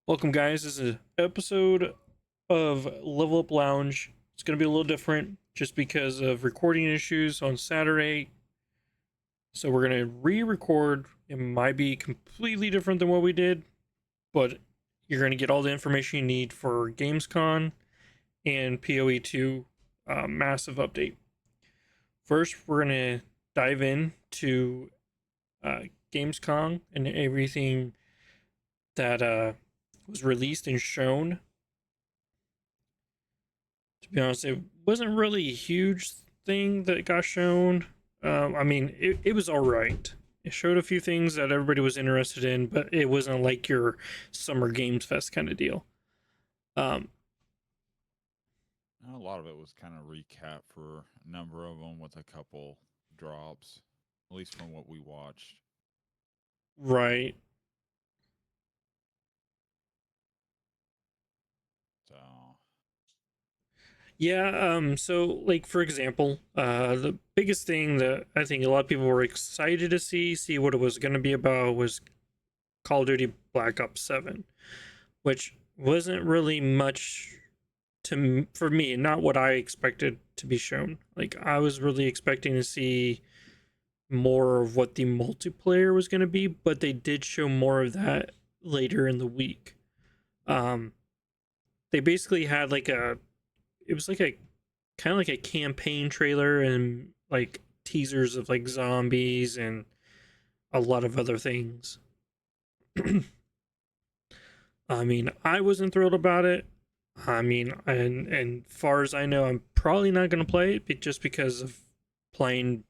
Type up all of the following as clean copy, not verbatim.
Welcome, guys. This is an episode of Level Up Lounge. It's going to be a little different just because of recording issues on Saturday. So, we're going to re record. It might be completely different than what we did, but you're going to get all the information you need for Gamescom and PoE2 massive update. First, we're going to dive in to uh, Gamescom and everything that was released and shown. To be honest, it wasn't really a huge thing that got shown. It was all right. It showed a few things that everybody was interested in, but it wasn't like your Summer Games Fest kind of deal. Um, A lot of it was kind of recap for a number of them with a couple drops, at least from what we watched. right. So, Yeah, so like for example, the biggest thing that I think a lot of people were excited to see what it was gonna be about was Call of Duty Black Ops 7, which wasn't really much for me, not what I expected to be shown. Like I was really expecting to see more of what the multiplayer was going to be, but they did show more of that later in the week. Um, they basically had like it was like a kind of like a campaign trailer and like teasers of like zombies and a lot of other things. I mean, I wasn't thrilled about it. I mean, and far as I know, I'm probably not going to play it just because of playing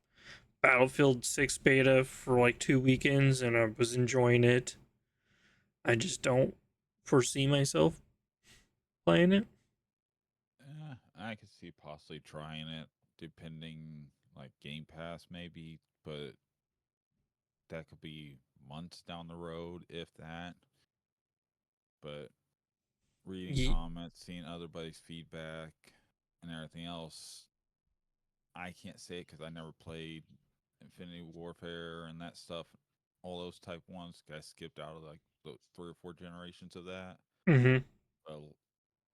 Battlefield 6 beta for like 2 weekends and I was enjoying it. I just don't foresee myself playing it. I could see possibly trying it, depending like Game Pass maybe, but that could be months down the road, if that. But reading Ye- comments, seeing other buddies' feedback, and everything else, I can't say it because I never played Infinity Warfare and that stuff. All those type ones, I skipped out of like the 3 or 4 generations of that. mhm. But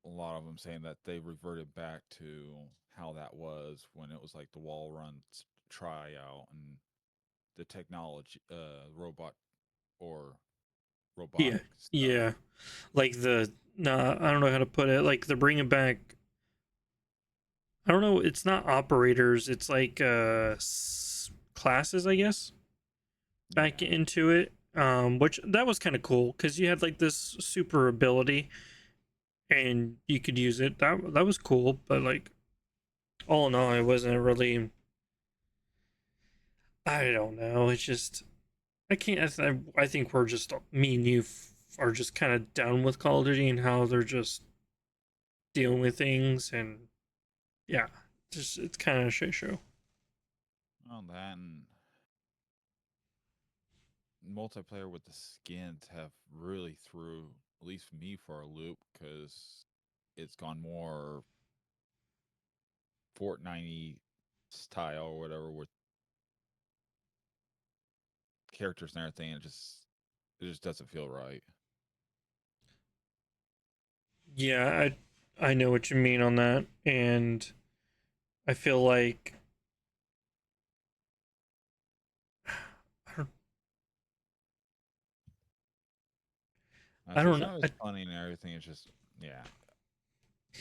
a lot of them saying that they reverted back to how that was when it was like the wall runs tryout and the technology, robot or Yeah. robotic stuff. Yeah. Like I don't know how to put it. Like they're bringing back I don't know, it's not operators, it's like classes, I guess, back Yeah, into it. Which that was kind of cool cuz you had like this super ability and you could use it. That was cool, but like all in all it wasn't really, I don't know. It's just I can't. I think we're just me and you are just kind of down with Call of Duty and how they're just dealing with things, and yeah, just it's kind of a shit show. well, that and multiplayer with the skins have really threw at least me for a loop because it's gone more Fortnite style or whatever with characters and everything. It just doesn't feel right. Yeah, I know what you mean on that, and I feel like I don't I So don't know. some of it's funny and everything. It's just yeah,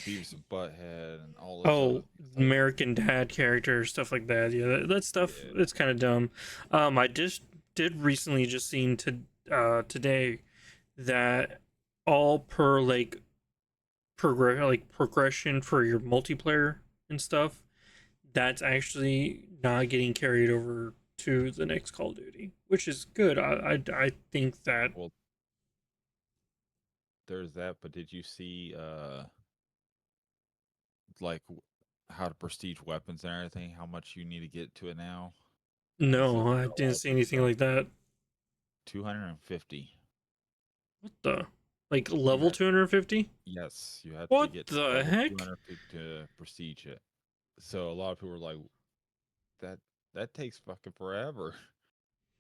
Beavis and Butthead and all those other Oh, things. Like American Dad character stuff like that. Yeah, that stuff yeah, it's kind of dumb. I just did recently just seen today that all per like progression for your multiplayer and stuff, that's actually not getting carried over to the next Call of Duty, which is good. I think that well, there's that. But did you see like how to prestige weapons and everything? How much you need to get to it now? Instead of no, I didn't see paralyzing anything stuff, like that. 250. What the, like You level had 250? yes, you had to What get to the level heck? 250 to prestige it. So a lot of people were like, that that takes fucking forever.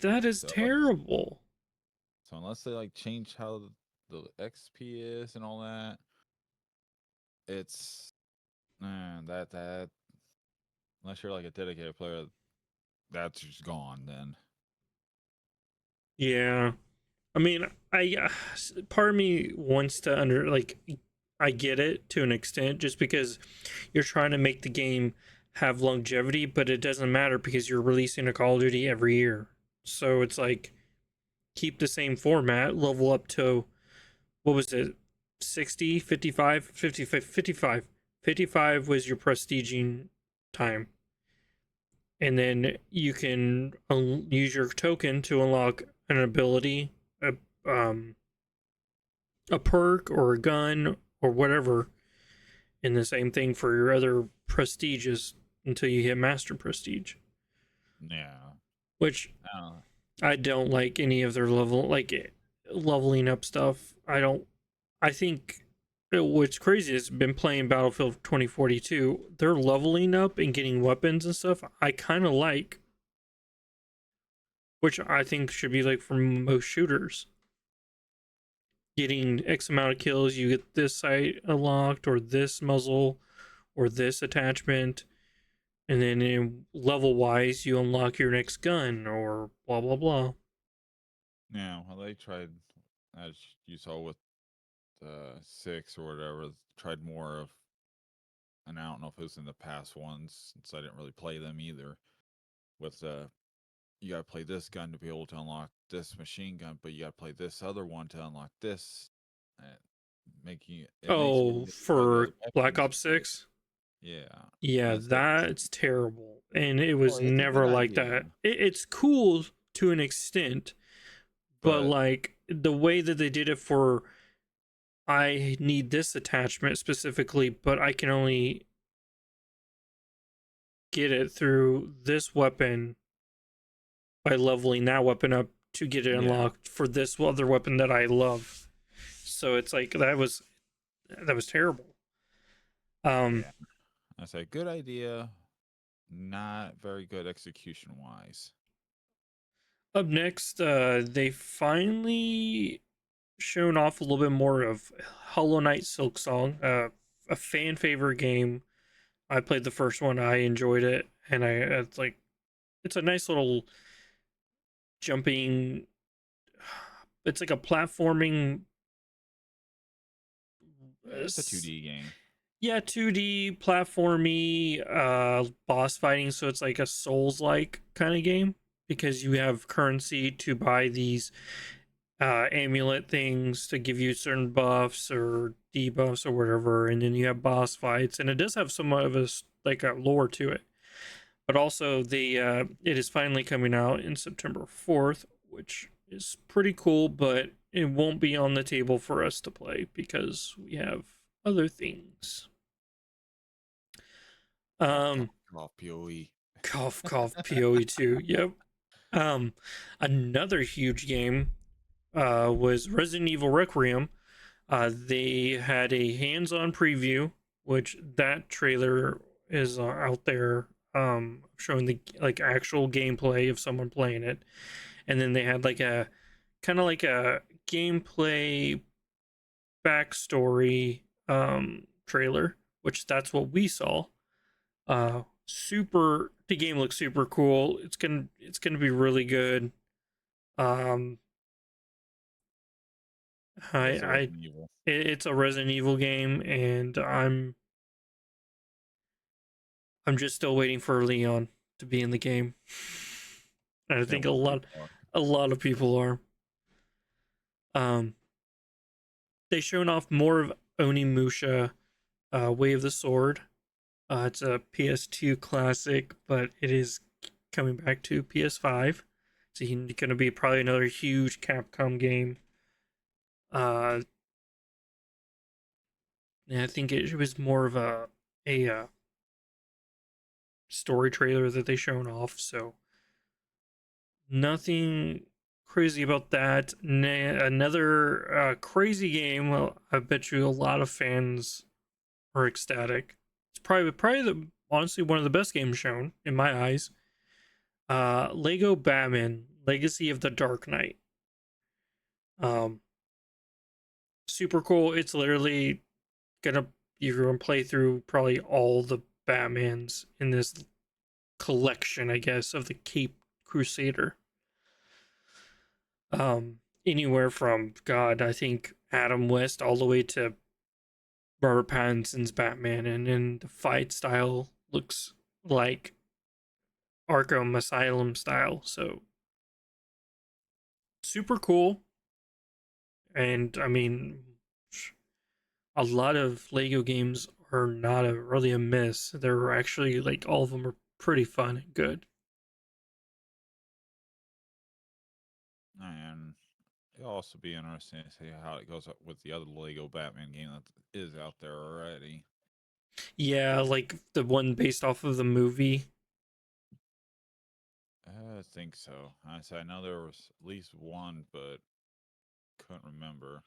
That is So terrible. so unless they like change how the XP is and all that, it's that unless you're like a dedicated player, that's just gone then. Yeah. I mean, part of me wants to I get it to an extent just because you're trying to make the game have longevity, but it doesn't matter because you're releasing a Call of Duty every year. So it's like keep the same format, level up to what was it? 60, 55, 55, 55. 55 was your prestiging time. And then you can use your token to unlock an ability, a um a perk or a gun or whatever, and the same thing for your other prestiges until you hit master prestige, Yeah. which Uh, I don't like any of their leveling up stuff. I think what's crazy is been playing Battlefield 2042. They're leveling up and getting weapons and stuff. I kind of like, which I think should be like for most shooters. Getting X amount of kills, you get this sight unlocked, or this muzzle, or this attachment, and then in level wise, you unlock your next gun, or blah blah blah. yeah. Well, they tried, as you saw with the 6 or whatever, tried more of, and I don't know if it was in the past ones since I didn't really play them either. With you got to play this gun to be able to unlock this machine gun, but you got to play this other one to unlock this. Uh, making it makes it Oh, easier to try the for other Black weapons, Ops but 6? yeah, Yeah, and it's like, that's terrible. And it well, was it's a good never like idea, that. It's cool to an extent, but but like the way that they did it for I need this attachment specifically, but I can only get it through this weapon by leveling that weapon up to get it yeah, unlocked for this other weapon that I love. So it's like that was terrible. Um yeah. I say good idea, not very good execution wise. Up next, they finally shown off a little bit more of Hollow Knight Silk Song, a fan favorite game. I played the first one, I enjoyed it, and it's a nice little jumping. It's like a platforming. Yeah, it's a 2D game. Yeah, 2D platformy boss fighting, so it's like a Souls like kind of game because you have currency to buy these amulet things to give you certain buffs or debuffs or whatever, and then you have boss fights, and it does have somewhat of a lore to it. But also the it is finally coming out in September 4th, which is pretty cool, but it won't be on the table for us to play because we have other things. Cough, cough, Um, cough, POE. cough, cough, PoE2. Yep. Um, Another huge game was Resident Evil Requiem. They had a hands-on preview, which that trailer is out there, showing the like actual gameplay of someone playing it, and then they had like a kind of like a gameplay backstory trailer, which that's what we saw. Super, the game looks super cool. It's gonna be really good. Um, I It's a I Resident Evil. it's a Resident Evil game, and I'm just still waiting for Leon to be in the game. And I Yeah, think a most lot people are. a lot of people are. Um, they shown off more of Onimusha, Way of the Sword. It's a PS2 classic, but it is coming back to PS5. So going to be probably another huge Capcom game. Uh, and I think it was more of a story trailer that they shown off. So nothing crazy about that. Another crazy game. Well, I bet you a lot of fans are ecstatic. It's probably honestly one of the best games shown in my eyes. Lego Batman: Legacy of the Dark Knight. Um, super cool. It's literally gonna you're gonna play through probably all the Batmans in this collection, I guess, of the Cape Crusader. Anywhere from God, I think Adam West all the way to Robert Pattinson's Batman, and then the fight style looks like Arkham Asylum style. So super cool. And I mean, a lot of Lego games are not really a miss. They're actually like all of them are pretty fun and good. And it'll also be interesting to see how it goes up with the other Lego Batman game that is out there already. Yeah, like the one based off of the movie. I think so. I know there was at least one, but couldn't remember.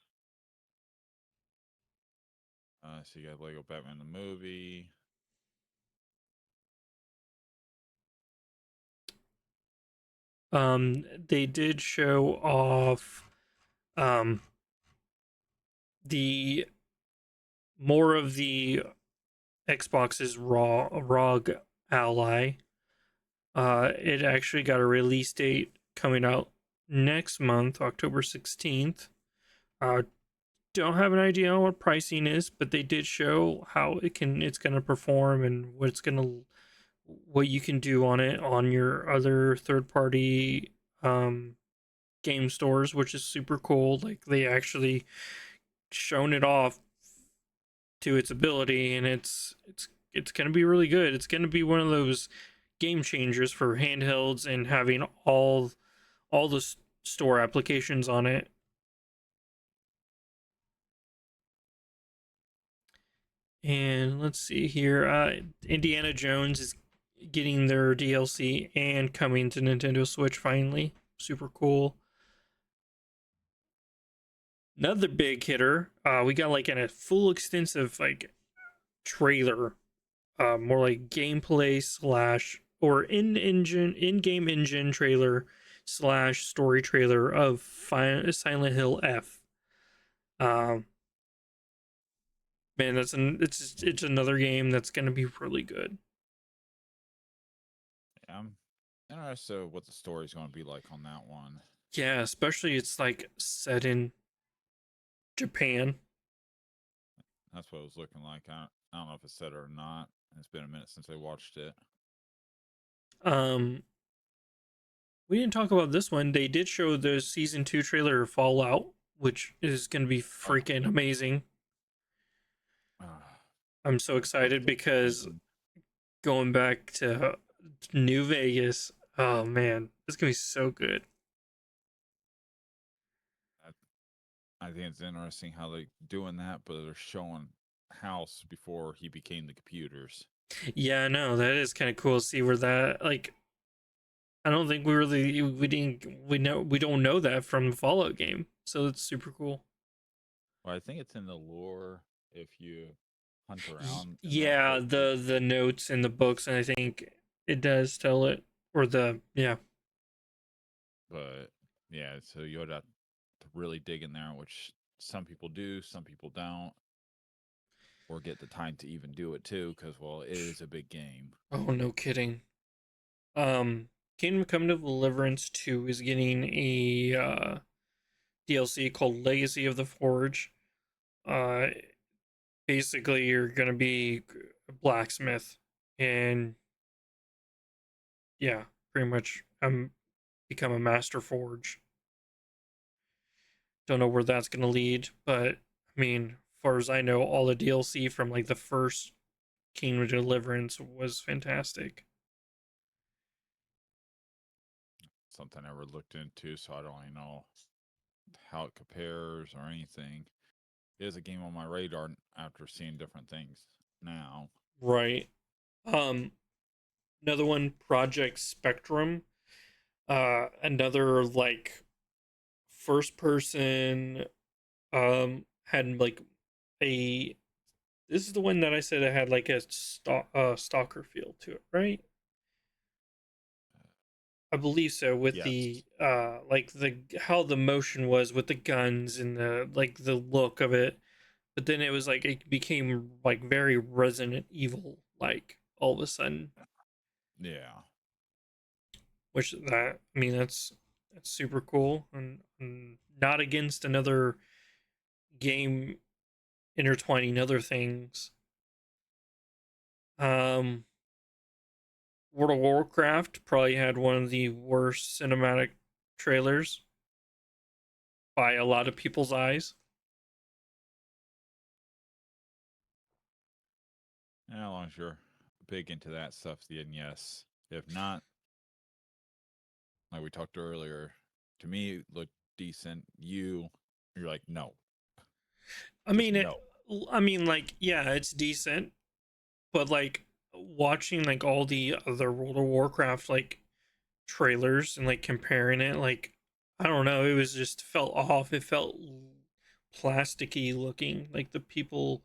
So you got Lego Batman the movie. They did show off um the more of the Xbox's ROG Ally. It actually got a release date coming out next month, October 16th. Uh, don't have an idea on what pricing is, but they did show how it's gonna perform and what you can do on it on your other third party um game stores, which is super cool. Like they actually shown it off to its ability, and it's gonna be really good. It's gonna be one of those game changers for handhelds and having all the store applications on it. And let's see here. Indiana Jones is getting their DLC and coming to Nintendo Switch finally. Super cool. Another big hitter. We got like a full extensive like trailer, more like gameplay slash or in game engine trailer slash story trailer of Silent Hill F. Um, Man, it's another game that's gonna be really good. Yeah, I'm interested what the story's going to be like on that one. Yeah, especially it's like set in Japan. That's what it was looking like. I don't know if it's said it or not. It's been a minute since I watched it. Um, we didn't talk about this one. They did show the season 2 trailer of Fallout, which is gonna be Oh, freaking amazing. uh, I'm so excited because going back to New Vegas, oh man, it's gonna be so good. I think it's interesting how they're doing that, but they're showing House before he became the computers. Yeah, no, that is kind of cool to see where that like. I don't think we don't know that from the Fallout game, so it's super cool. Well, I think it's in the lore if you hunt around in the Yeah, books. the notes in the books, and I think it does tell it, or the yeah. But yeah, so you would have to really dig in there, which some people do, some people don't, or get the time to even do it too, because well, it is a big game. Oh, no kidding. Um, Kingdom Come Deliverance 2 is getting a DLC called Legacy of the Forge. Uh, Basically, you're gonna be a blacksmith, and yeah, pretty much become a master forge. Don't know where that's gonna lead, but I mean, as far as I know, all the DLC from like the first Kingdom Deliverance was fantastic. Something I never looked into, so I don't even know how it compares or anything. It is a game on my radar after seeing different things now. Right. Um, Another one, Project Spectrum. Another like first person. Had like a. This is the one that I said it had like a stalker feel to it, right? I believe so, with the Yes. like the how the motion was with the guns and the like the look of it. But then it was like it became like very Resident Evil like all of a sudden, Yeah. which that I mean that's super cool and not against another game intertwining other things. Um, World of Warcraft probably had one of the worst cinematic trailers by a lot of people's eyes. Yeah, as long as you're big into that stuff, then yes. If not, like we talked earlier, to me it looked decent. You're like, no, I just mean it. no. I mean, like, yeah, it's decent, but like watching like all the other World of Warcraft like trailers and like comparing it, like I don't know, it was just felt off. It felt plasticky looking. Like the people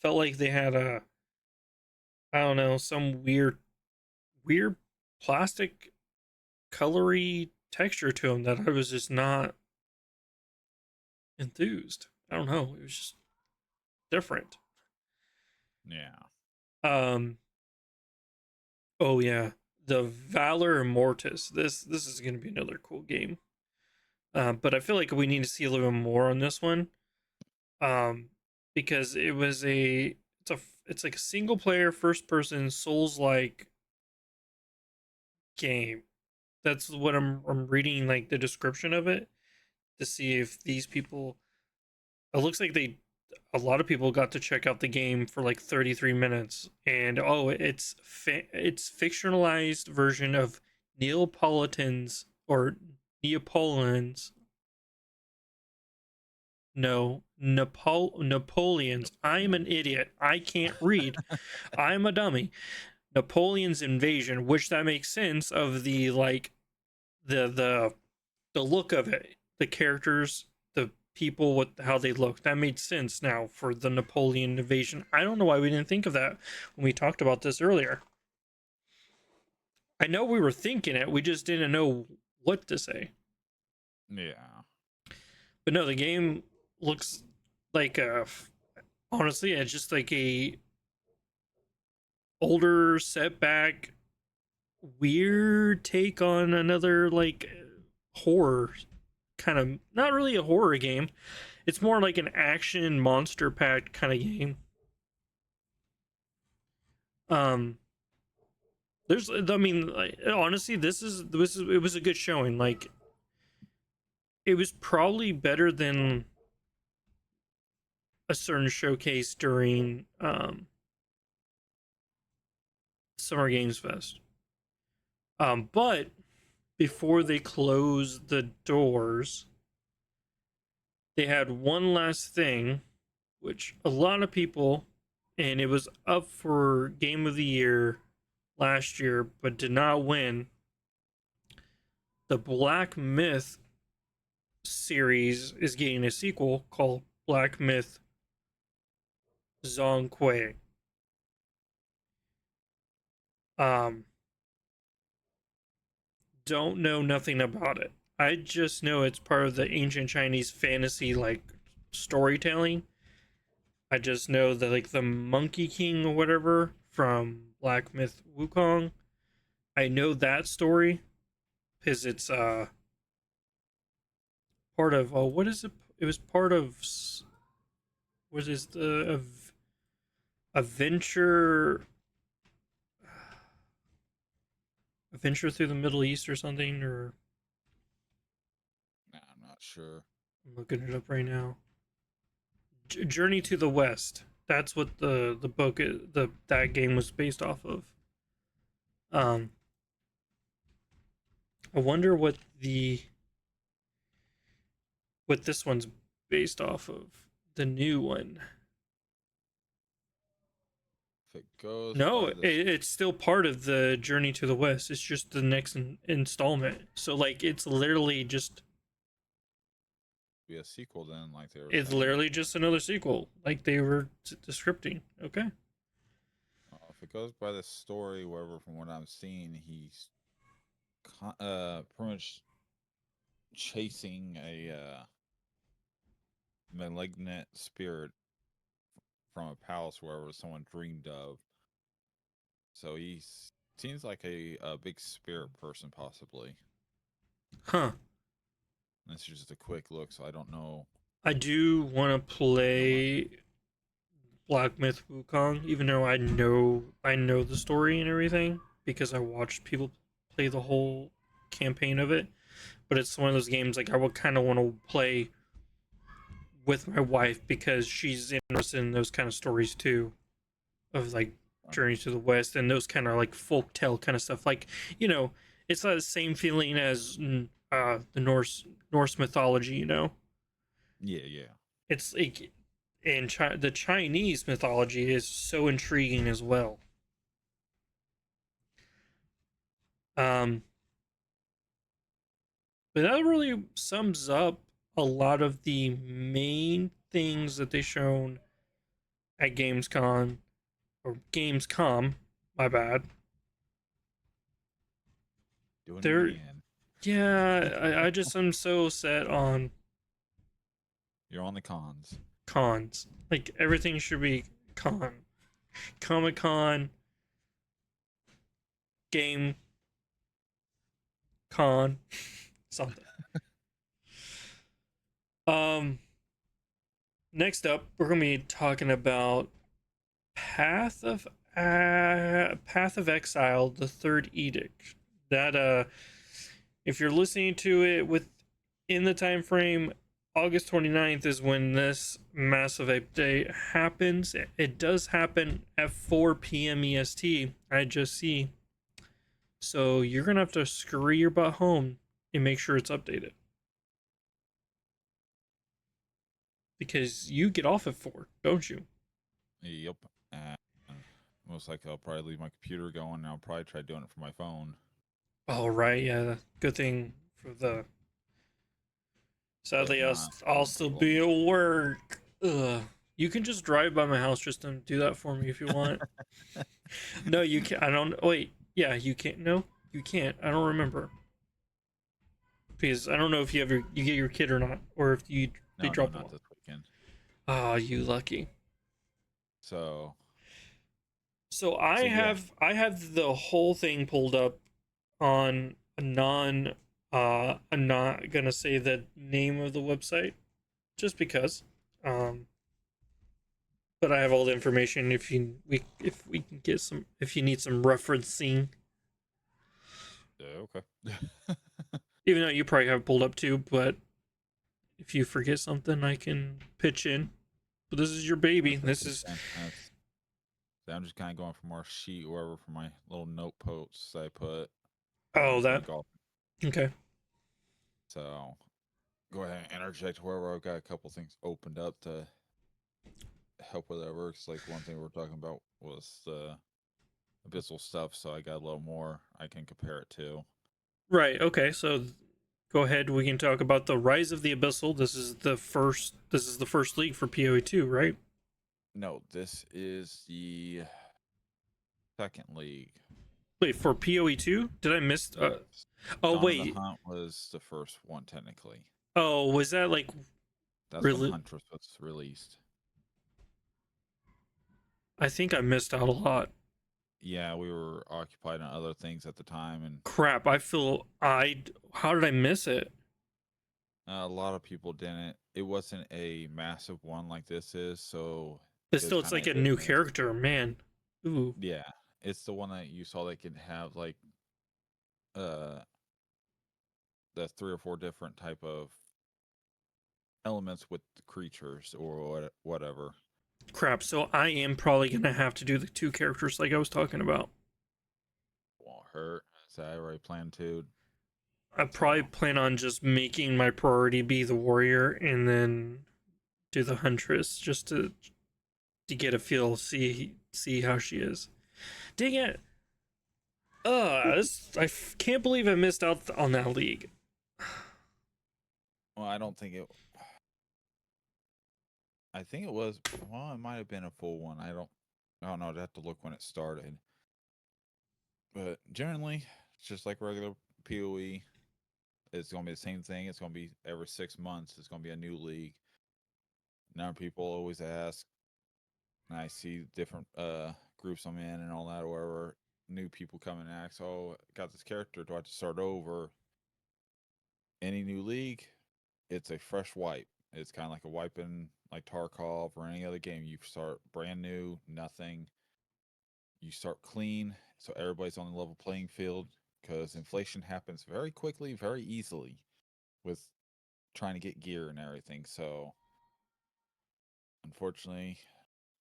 felt like they had a I don't know some weird plastic colory texture to them that I was just not enthused. I don't know. It was just different. Yeah. Um. Oh yeah, the Valor Immortus. This is gonna be another cool game. But I feel like we need to see a little bit more on this one. Because it's like a single player first person Souls like game. That's what I'm reading like the description of it to see if these people. It looks like a lot of people got to check out the game for like 33 minutes, and oh, it's fictionalized version of Neapolitans or Neapolitans. No, Napoleon's. I'm an idiot. I can't read. I'm a dummy. Napoleon's invasion, which that makes sense of the like the the look of it, the characters, the people, what how they look. That made sense now for the Napoleon invasion. I don't know why we didn't think of that when we talked about this earlier. I know we were thinking it, we just didn't know what to say. Yeah. But no, the game looks like a honestly, it's just like a older setback weird take on another like horror kind of not really a horror game. It's more like an action monster packed kind of game. Um, there's, I mean, like, honestly, this is it was a good showing. Like, it was probably better than a certain showcase during Summer Games Fest. But before they closed the doors, they had one last thing, which a lot of people, and it was up for Game of the Year last year, but did not win. The Black Myth series is getting a sequel called Black Myth Zhongque. Um, don't know nothing about it. I just know it's part of the ancient Chinese fantasy like storytelling. I just know that like the Monkey King or whatever from Black Myth Wukong. I know that story because it's part of what is it? It was part of what is the adventure adventure through the Middle East or something or Nah, I'm not sure. I'm looking it up right now. Journey to the West. That's what the book the that game was based off of. Um, I wonder what this one's based off of. The new one. If it goes No, by this, it's still part of the Journey to the West. It's just the next installment. So like it's literally just be a sequel, then, like they were it's saying. literally just another sequel, like they were descripting. Okay. If it goes by the story, wherever from what I'm seeing, pretty much chasing a malignant spirit from a palace wherever someone dreamed of. So he seems like a big spirit person, possibly. Huh. This is just a quick look, so I don't know. I do want to Know much. play Black Myth Wukong, even though I know the story and everything because I watched people play the whole campaign of it. But it's one of those games like I would kind of want to play with my wife because she's interested in those kind of stories too, of like Journey to the West and those kind of like folk tale kind of stuff. Like it's not the same feeling as the Norse mythology. Yeah, yeah. It's like and the Chinese mythology is so intriguing as well. Um, but that really sums up a lot of the main things that they shown at Gamescom or Gamescom. My bad. Doing it There, again. yeah, I just am so set on You're on the cons. cons. Like everything should be Comic Con, Game Con, something. Um, Next up, we're gonna be talking about Path of Exile, the Third Edict. That if you're listening to it within the time frame, August 29th is when this massive update happens. It does happen at 4 p.m. EST. I just see. So you're gonna have to scurry your butt home and make sure it's updated because you get off at 4, don't you? Yep. And most likely I'll probably leave my computer going and I'll probably try doing it from my phone. Oh right, yeah. Good thing for the. If Sadly, not, I'll no still problem. be at work. Ugh. You can just drive by my house just to do that for me if you want. No, you can't. I don't. Wait. Yeah, you can't. No, you can't. I don't remember because I don't know if you get your kid or not, or if they No, no, drop them not off. this weekend. Ah, you lucky. So, So so yeah. I have the whole thing pulled up on a non. I'm not gonna say the name of the website just because. Um, but I have all the information if we can get some if you need some referencing. Okay. Even though you probably have it pulled up too, but if you forget something, I can pitch in. But this is your baby. That's This okay. is I'm just kind of going from our sheet, wherever, for my little note posts I put oh for my that golf. okay. So, go ahead and interject wherever I've got a couple things opened up to help with that works. Like one thing we're talking about was the abyssal stuff, so I got a little more I can compare it to. Right. Okay. So go ahead. We can talk about the Rise of the Abyssal. This is the first league for PoE2, right? No, this is the second league. Wait, for PoE2? Did I miss? Yes. Oh Dawn of the wait. Hunt was the first one, technically. Oh, was that like That's when really? Huntress was released. I think I missed out a lot. Yeah, we were occupied on other things at the time, and Crap. I feel I. How did I miss it? a lot of people didn't. It wasn't a massive one like this is, so But it was still, it's kind of like a hit and new miss. character, man. Ooh. Yeah, it's the one that you saw that could have like uh the 3 or 4 different type of elements with the creatures or whatever. Crap. So I am probably gonna have to do the two characters like I was talking about. Won't hurt. So I already planned to. I probably So plan on just making my priority be the warrior and then do the huntress just to get a feel, see how she is. Dang it! Can't believe I missed out on that league. well, I don't think it. I think it was. Well, it might have been a full one. I don't. I don't know. I'd have to look when it started. But generally, it's just like regular PoE. It's going to be the same thing. It's going to be every 6 months. It's going to be a new league. Now people always ask, and I see different groups I'm in and all that, or wherever new people come and ask, "Oh, got this character. Do I have to start over?" Any new league, it's a fresh wipe. It's kind of like a wiping like Tarkov or any other game. You start brand new, nothing. You start clean, so everybody's on the level playing field because inflation happens very quickly, very easily with trying to get gear and everything. So, unfortunately,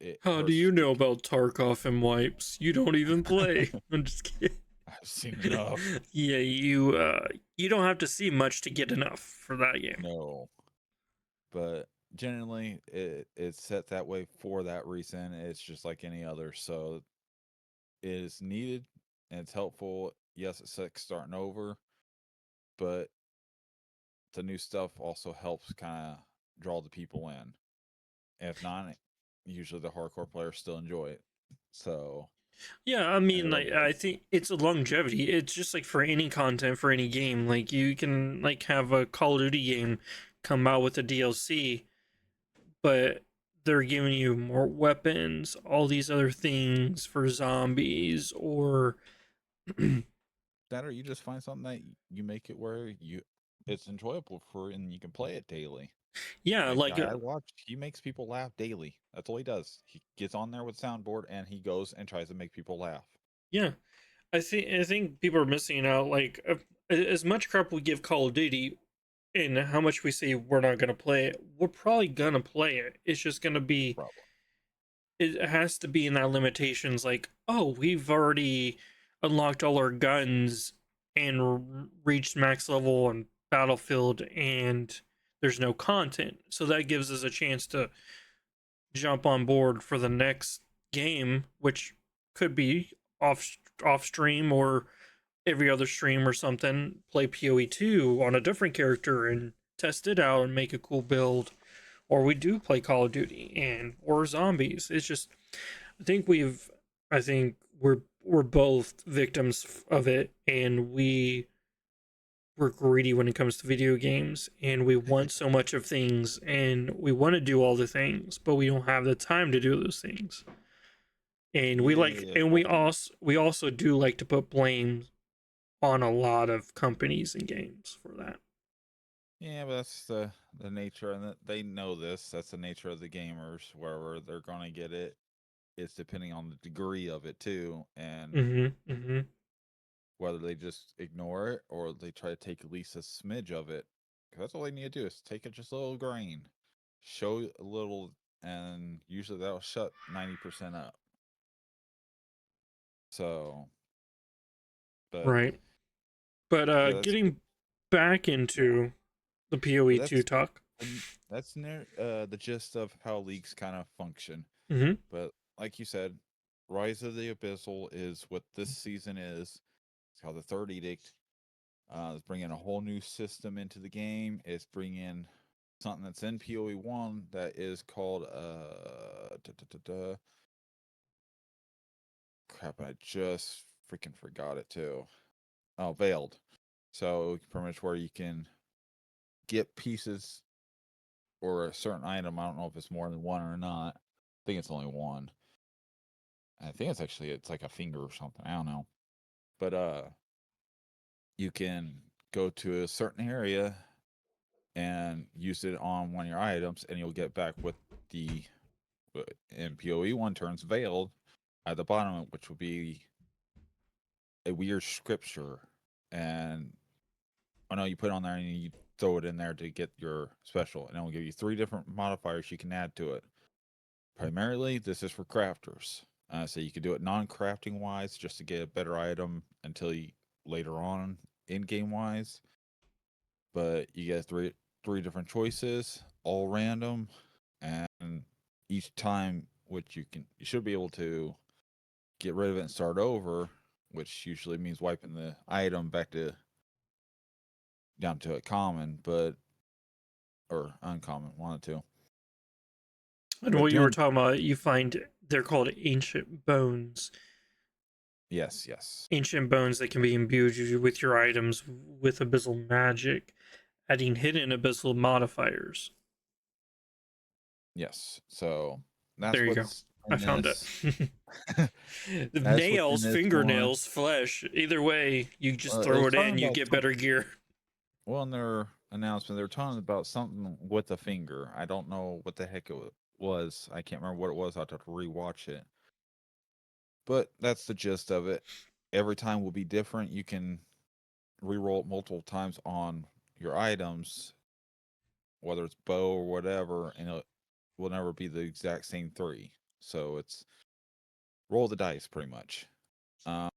it How do hurts you to know keep. about Tarkov and wipes? You don't even play. I'm just kidding. I've seen enough. Yeah, you don't have to see much to get enough for that game. No, but generally, it's set that way for that reason. It's just like any other. So it is needed and it's helpful. Yes, it's like starting over, but the new stuff also helps kind of draw the people in. If not, usually the hardcore players still enjoy it. So, Yeah, I and mean, they love like, it. I think it's a longevity. It's just like for any content for any game. Like you can like have a Call of Duty game come out with a DLC, but they're giving you more weapons, all these other things for zombies, or That or you just find something that you make it where it's enjoyable for and you can play it daily. yeah, A like guy I watch, he makes people laugh daily. That's all he does. He gets on there with soundboard and he goes and tries to make people laugh. yeah. I think people are missing out. Like as much crap we give Call of Duty, and how much we say we're not gonna play it, we're probably gonna play it. It's just gonna be Problem. it has to be in that limitations. Like, oh, we've already unlocked all our guns and reached max level on Battlefield, and there's no content, so that gives us a chance to jump on board for the next game, which could be off stream or every other stream or something. Play PoE 2 on a different character and test it out and make a cool build. Or we do play Call of Duty and or zombies. It's just I think we're both victims of it, and we're greedy when it comes to video games, and we want so much of things, and we want to do all the things, but we don't have the time to do those things. And Yeah, we also do like to put blame on a lot of companies and games for that. yeah, but that's the nature, and they know this. That's the nature of the gamers. Wherever they're gonna get it, it's depending on the degree of it too, and Mm-hmm. Mm-hmm. whether they just ignore it or they try to take at least a smidge of it. 'Cause that's all they need to do is take it just a little grain, show a little, and usually that'll shut 90% up. So, but Right. But yeah, getting back into the but PoE 2 talk. that's near the gist of how leagues kind of function. Mm-hmm. But like you said, Rise of the Abyssal is what this season is. It's called the Third Edict. It's bringing a whole new system into the game. It's bringing something that's in PoE 1 that is called crap, I just freaking forgot it too. Oh, Veiled. So pretty much where you can get pieces or a certain item. I don't know if it's more than one or not. I think it's only one. I think it's like a finger or something. I don't know. But you can go to a certain area and use it on one of your items, and you'll get back with the in PoE 1 turns veiled at the bottom, which will be a weird scripture. And I know you put it on there and you throw it in there to get your special, and it will give you 3 different modifiers you can add to it. Primarily, this is for crafters. So you could do it non-crafting wise just to get a better item until you later on in game wise. But you get three different choices, all random, and each time which you should be able to get rid of it and start over, which usually means wiping the item back to down to a common, but or uncommon, one or two. And But what you were doing talking about, you find they're called ancient bones. Yes. Ancient bones that can be imbued with your items with abyssal magic, adding hidden abyssal modifiers. Yes. So There that's you go. what's I in found it. this. The That's what's in nails, this one. fingernails, flesh. Either way, you just It throw was it talking in, you about get some. better gear. Well, in their announcement, they were talking about something with a finger. I don't know what the heck it was. I can't remember what it was. I'll have to rewatch it. But that's the gist of it. Every time will be different. You can reroll it multiple times on your items, whether it's bow or whatever, and it will never be the exact same three. So it's roll the dice pretty much. Um,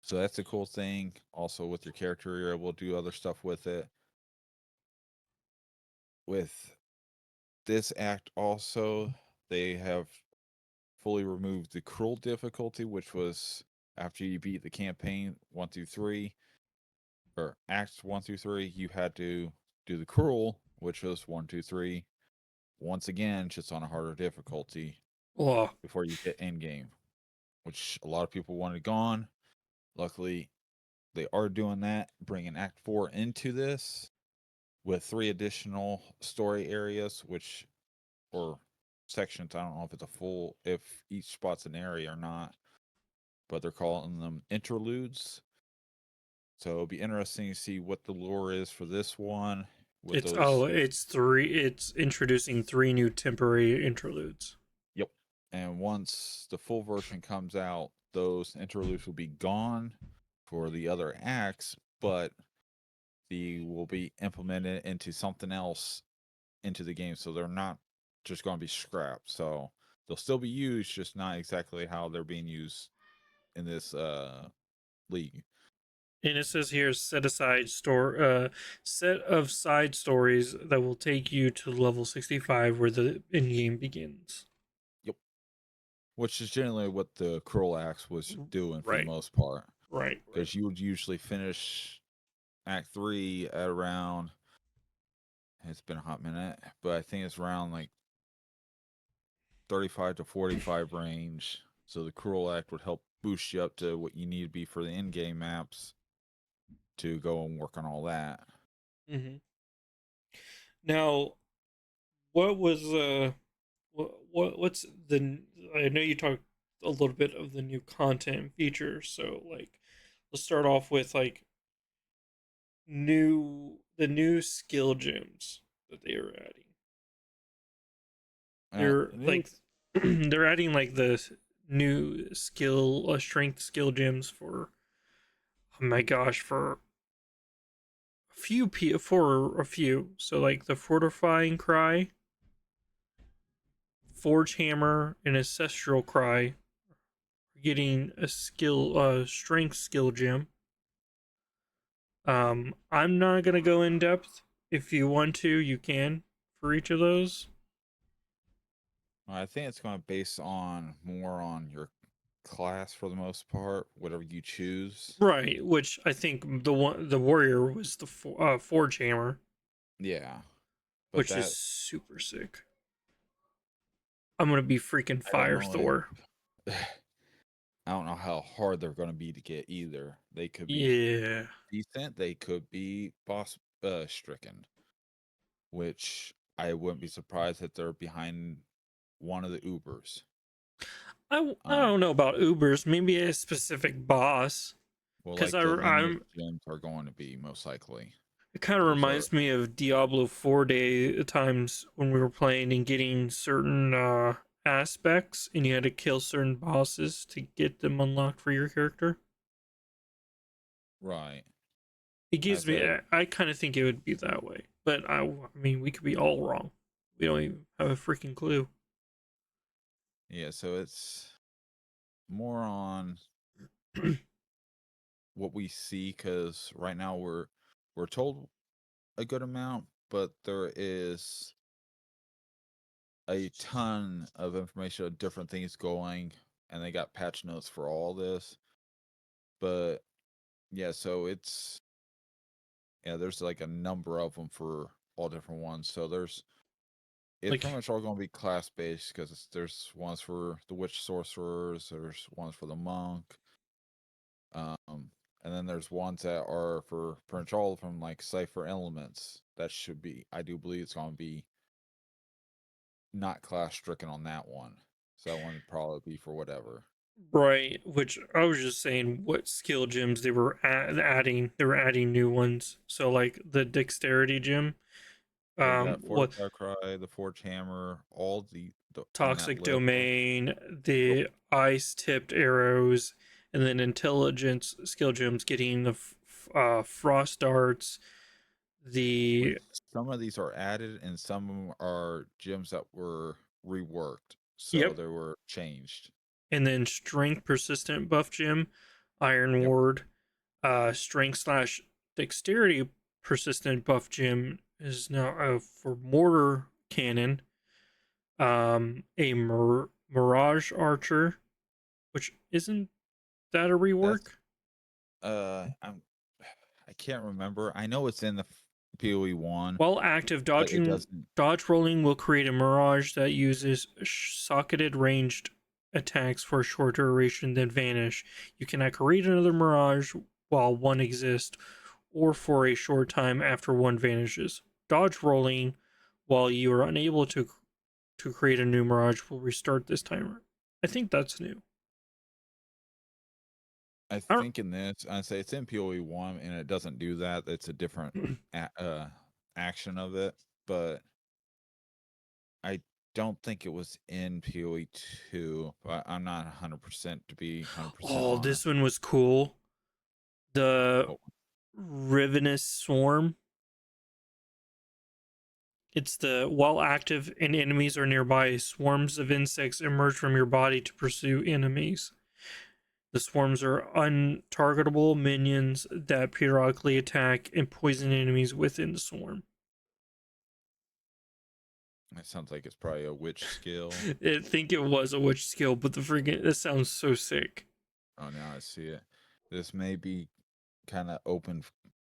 so that's a cool thing. Also, with your character, you're able to do other stuff with it. With this act, also, they have fully removed the cruel difficulty, which was after you beat the campaign 1 through 3, or acts 1 through 3, you had to do the cruel, which was 1, 2, 3, once again, just on a harder difficulty Oh, before you hit end game, which a lot of people wanted gone. Luckily, they are doing that, bringing Act 4 into this with 3 additional story areas, which, or sections, I don't know if it's a full, if each spot's an area or not, but they're calling them interludes. So it'll be interesting to see what the lore is for this one with those. it's introducing 3 new temporary interludes. Yep. And once the full version comes out, those interludes will be gone for the other acts, but the will be implemented into something else into the game. So they're not just going to be scrapped. So they'll still be used, just not exactly how they're being used in this league. And it says here set of side stories that will take you to level 65 where the in game begins. Yep. Which is generally what the Cruel Axe was doing for the Right. most part. Right. Because you would usually finish Act 3 at around, it's been a hot minute, but I think it's around like 35 to 45 range. So the Cruel Act would help boost you up to what you need to be for the in game maps to go and work on all that. Mm-hmm. Now, what was what's the? I know you talked a little bit of the new content features. So like, let's start off with like new skill gems that they are adding. They're New, like they're adding like the new skill strength skill gems for, oh my gosh, for for a few. So like the fortifying cry, forge hammer, and ancestral cry are getting a skill strength skill gem. I'm not gonna go in depth. If you want to, you can for each of those. I think it's going to base on more on your class for the most part, whatever you choose. Right, which I think the warrior was the forge hammer, Yeah. But which is that, super sick. I'm gonna be freaking I don't fire know Thor. I don't know how hard they're going to be to get either. They could be Yeah. decent, they could be boss stricken, which I wouldn't be surprised if they're behind one of the Ubers. I Um, don't know about Ubers. Maybe a specific boss. well, Because like the lineage I'm gems are going to be most likely. it kind of Those are reminds me of Diablo 4 day times when we were playing and getting certain aspects, and you had to kill certain bosses to get them unlocked for your character. right. It I gives me. said, I kind of think it would be that way, but I mean, we could be all wrong. We don't even have a freaking clue. yeah. So it's more on what we see because right now we're told a good amount, but there is a ton of information of different things going, and they got patch notes for all this. But yeah, so it's yeah, there's like a number of them for all different ones. So there's it's Like, pretty much all going to be class based because there's ones for the witch sorcerers, there's ones for the monk, and then there's ones that are for pretty much all from like cipher elements. That should be, I do believe it's going to be not class stricken on that one. So that one would probably be for whatever. right, which I was just saying what skill gems they were adding. They were adding new ones. So like the dexterity gem, Yeah, you got what Fortify Cry, the Forge Hammer, all the on that toxic list. domain, Yep. the ice tipped arrows, and then intelligence skill gems getting the frost darts, Which the some of these are added and some of them are gems that were reworked. So yep, they were changed. and then strength persistent buff gem, iron Yep. ward, strength slash dexterity persistent buff gem is now for mortar cannon, a mirage archer, which isn't that a That's rework? I'm I can't remember. I know it's in the PoE one, While active, but it doesn't. dodge rolling will create a mirage that uses socketed ranged attacks for a short duration, then vanish. You cannot create another mirage while one exists, or for a short time after one vanishes. Dodge rolling, while you are unable to create a new mirage, will restart this timer. I think that's new. I I think in this, I say it's in PoE one, and it doesn't do that. It's a different don't. action of it, but I don't think it was in PoE two. But I'm not 100% to be 100% Oh, honest. this one was cool. The Oh, Rivenous Swarm. It's the while active and enemies are nearby, swarms of insects emerge from your body to pursue enemies. The swarms are untargetable minions that periodically attack and poison enemies within the swarm. it sounds like it's probably a witch skill. I think it was a witch skill, but the freaking that sounds so sick. Oh, now I see it. This may be kind of open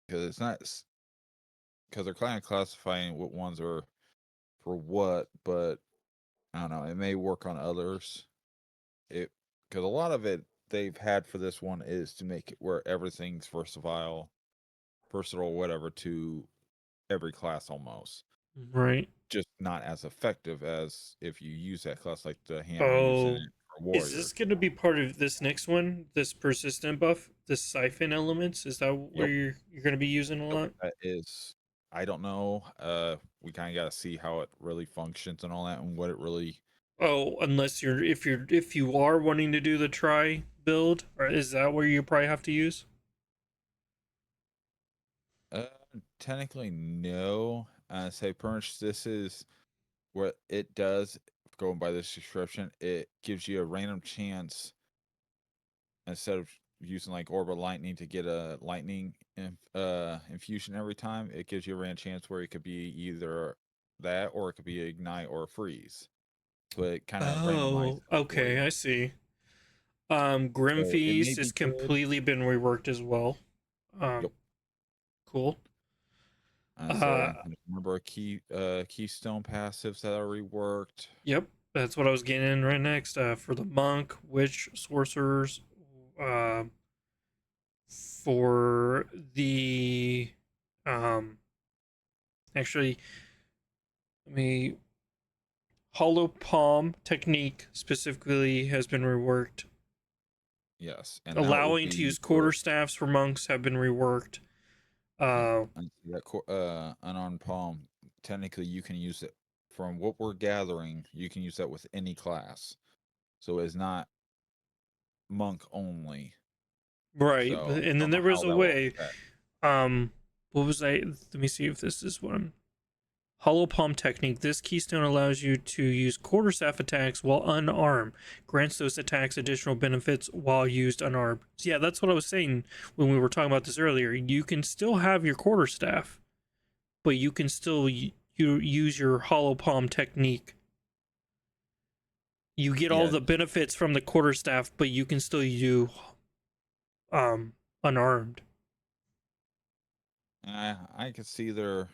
because it's not because they're kind of classifying what ones are for what, but I don't know. It may work on others. It because a lot of it they've had for this one is to make it where everything's versatile, whatever to every class almost. Right. Just not as effective as if you use that class like the hammer using Oh, it for is warrior. this going to be part of this next one? This persistent buff, this siphon elements? Is that where Yep. you're going to be using a Yep. lot? That is, I don't know. We kind of got to see how it really functions and all that, and what it really. Oh, unless if you are wanting to do the try build, or is that where you probably have to use? Uh, Technically, no. Say, pretty much this is what it does. Going by this description, it gives you a random chance instead of using like orb of lightning to get a lightning infusion every time. It gives you a random chance where it could be either that or it could be ignite or freeze. So it kind of randomizes Oh, it for okay, you. I see. Grim So it may Feast is be good. completely been reworked as well. Yep. Cool. I Uh, say remember keystone passives that are reworked. yep, that's what I was getting in right next. For the monk, witch, sorcerers, uh, for the um, actually, let me hollow palm technique specifically has been reworked. Yes, and that would Allowing to be use for quarterstaffs for monks have been reworked. Uh, and that unarmed palm. Technically, you can use it from what we're gathering. You can use that with any class, so it's not monk only. right, So and I then don't know there was how a that will way. affect. What was I? Let me see if this is what I'm. Hollow palm technique. This keystone allows you to use quarterstaff attacks while unarmed. Grants those attacks additional benefits while used unarmed. So yeah, that's what I was saying when we were talking about this earlier. You can still have your quarterstaff, but you can still you use your hollow palm technique. You get all Yeah, the benefits from the quarterstaff, but you can still use unarmed. I could see their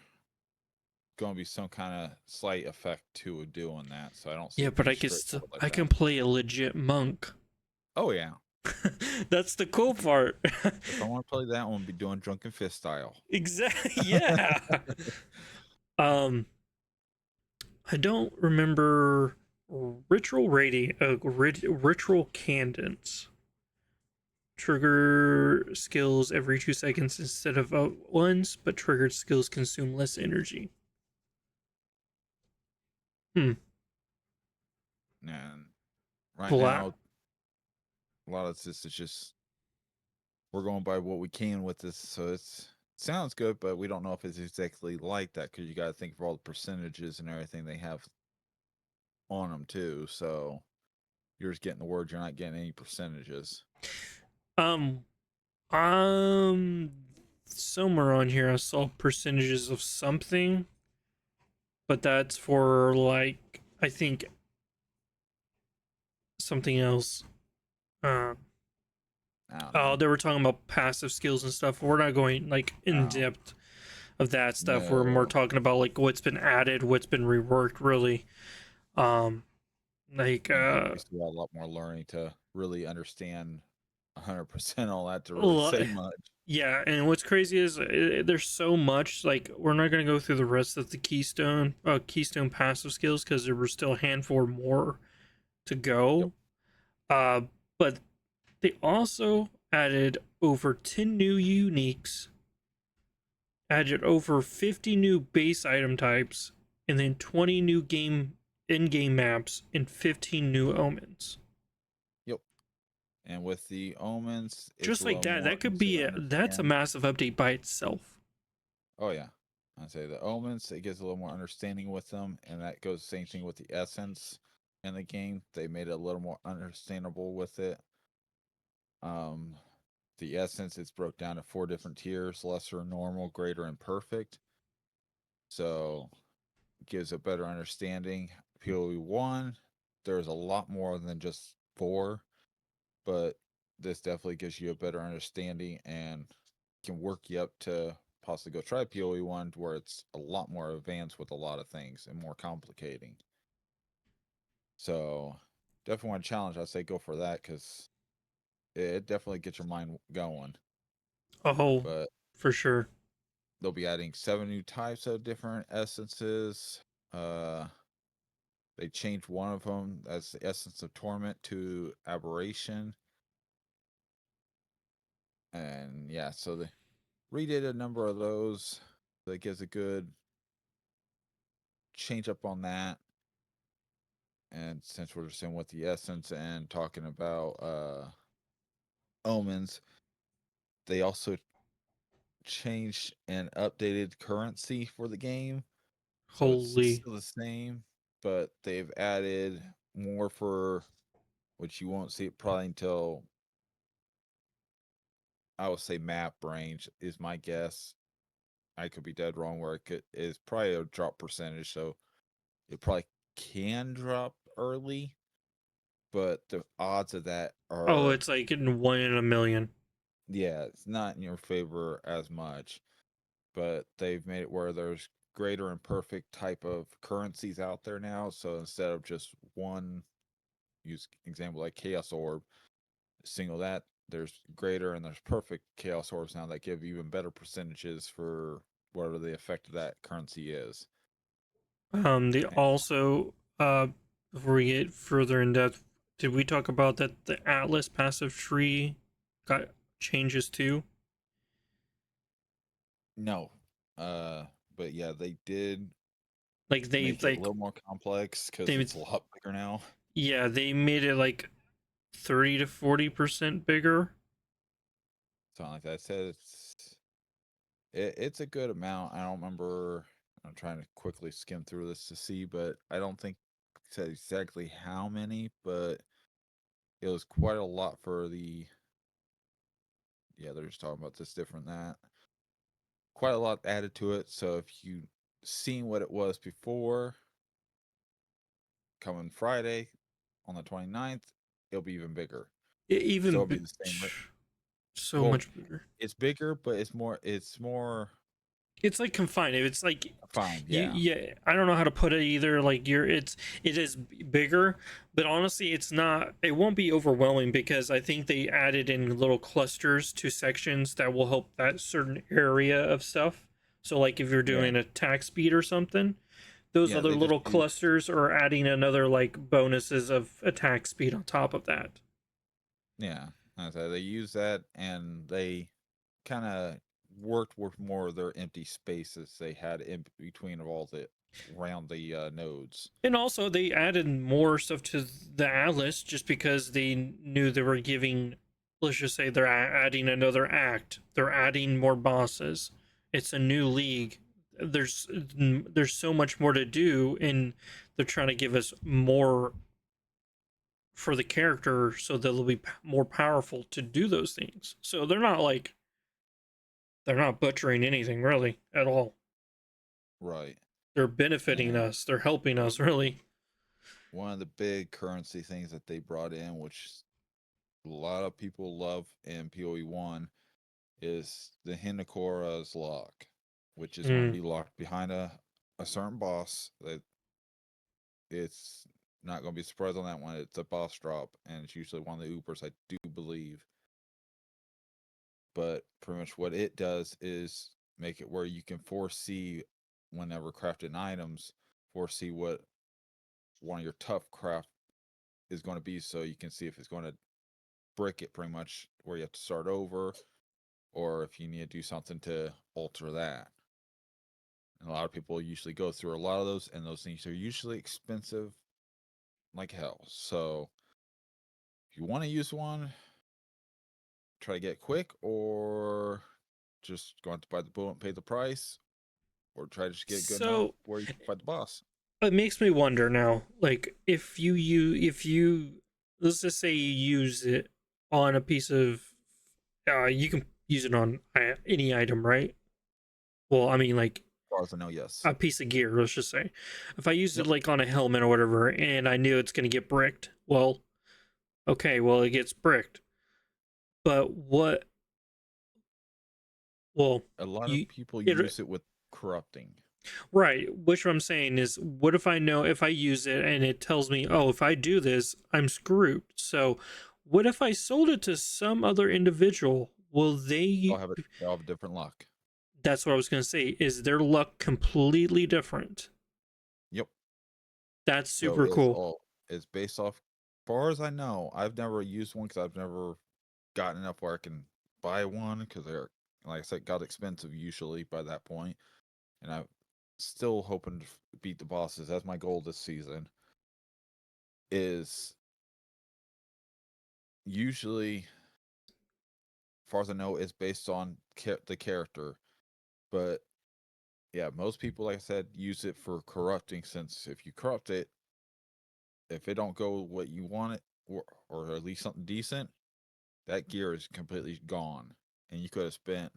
going to be some kind of slight effect to doing that. So I don't see Yeah, it but being I can still straightforward like I that. can play a legit monk. Oh yeah, That's the cool part. if I want to play that one, be doing Drunken Fist style. Exactly. Yeah. Um, I don't remember ritual cadence. Trigger skills every 2 seconds instead of once, but triggered skills consume less energy. Hmm. And right Bla- now, a lot of this is just we're going by what we can with this. So it's sounds good, but we don't know if it's exactly like that because you got to think of all the percentages and everything they have on them too. So you're just getting the word, you're not getting any percentages. Um, um, somewhere on here I saw percentages of something, but that's for like I think something else. Uh, I don't oh, know. they were talking about passive skills and stuff. We're not going like in Oh depth of that stuff. We're more no. talking about like what's been added, what's been reworked, really. Um, like And we still got a lot more learning to really understand 100% all that to really lo- say much. yeah. And what's crazy is there's so much. Like we're not gonna go through the rest of the Keystone passive skills because there were still a handful more to Yep. go. Uh, but they also added over 10 new uniques, added over 50 new base item types, and then 20 new game in-game maps and 15 new omens. Yep. And with the omens, it's Just a like little that, more that could easy be to that's a understand. massive update by itself. Oh yeah. I'd say the omens, it gives a little more understanding with them, and that goes the same thing with the essence in the game. They made it a little more understandable with it. Um the essence it's broke down to 4 different tiers: lesser, normal, greater, and perfect. So it gives a better understanding. PoE1, there's a lot more than just 4, but this definitely gives you a better understanding and can work you up to possibly go try PoE1 where it's a lot more advanced with a lot of things and more complicating. So definitely want to challenge. I say go for that because it definitely gets your mind going. Oh, But for sure. they'll be adding 7 new types of different essences. Uh, they changed one of them. That's the essence of torment to aberration. And yeah, so they redid a number of those. That gives a good change up on that. And since we're just in with the essence and talking about omens, they also changed and updated currency for the game. So it's Holy. still the same, but they've added more for which you won't see it probably until I would say map range is my guess. I could be dead wrong where it could is probably a drop percentage, so it probably can drop early, but the odds of that Oh, are it's like in 1 in a million. yeah, it's not in your favor as much. But they've made it where there's greater and perfect type of currencies out there now. So instead of just one, use example like Chaos Orb, single that, there's greater and there's perfect Chaos Orbs now that give even better percentages for whatever the effect of that currency is. They And also before we get further in depth, did we talk about that the Atlas passive tree got changes too? no, uh, but yeah, they did Like they make it a little more complex because they it's a lot bigger now. yeah, they made it like 30 to 40% bigger. Something like that. It says it's a good amount. I don't remember. I'm trying to quickly skim through this to see, but I don't think it said exactly how many, but it was quite a lot for the. Yeah, they're just talking about this different that. Quite a lot added to it. So if you seen what it was before, coming Friday on the 29th, it'll be even bigger. So Even it'll be the same. so Well, much bigger. it's bigger, but it's more. It's more. It's like confined. It's like Fine, you, yeah. yeah. I don't know how to put it either. Like it is bigger, but honestly, it's not. It won't be overwhelming because I think they added in little clusters to sections that will help that certain area of stuff. So, like if you're Yeah. doing attack speed or something, those Yeah, other they just little use clusters are adding another like bonuses of attack speed on top of that. yeah. So they use that and they kind of worked with more of their empty spaces they had in between of all the around the nodes. And also, they added more stuff to the Atlas just because they knew they were giving. Let's just say they're adding another act. They're adding more bosses. It's a new league. There's so much more to do, and they're trying to give us more for the character so that they'll be more powerful to do those things. So they're not butchering anything really at all. Right. They're benefiting And us. They're helping us really. one of the big currency things that they brought in, which a lot of people love in PoE 1, is the Hinakora's lock, which is going to Mm. be locked behind a certain boss. That it's not going to be surprised on that one. It's a boss drop, and it's usually one of the Oopers, I do believe. But pretty much what it does is make it where you can foresee whenever crafting items, foresee what one of your tough craft is going to be, so you can see if it's going to brick it pretty much where you have to start over, or if you need to do something to alter that. And a lot of people usually go through a lot of those, and those things are usually expensive like hell. So if you want to use one, try to get quick, or just go out to buy the boat and pay the price, or try to just get good enough So where you can fight the boss. it makes me wonder now, like if you let's just say you use it on a piece of you can use it on any item, right? Well, I mean like As far as I know, yes. a piece of gear, let's just say. If I used it Yep. like on a helmet or whatever and I knew it's going to get bricked, well, okay, well it gets bricked. But what well, A lot of you people it use it with corrupting. right, which what I'm saying is what if I know if I use it and it tells me, "Oh, if I do this, I'm screwed." So, what if I sold it to some other individual? Will they They'll have a different luck. That's what I was going to say. Is their luck completely different? Yep. That's So super cool. it's based off. Far as I know, I've never used one because I've never gotten enough where I can buy one because they're, like I said, got expensive usually by that point, and I'm still hoping to beat the bosses. That's my goal this season. Is usually, as far as I know, it's based on the character, but yeah, most people, like I said, use it for corrupting. Since if you corrupt it, if it don't go what you want it, or at least something decent, that gear is completely gone, and you could have spent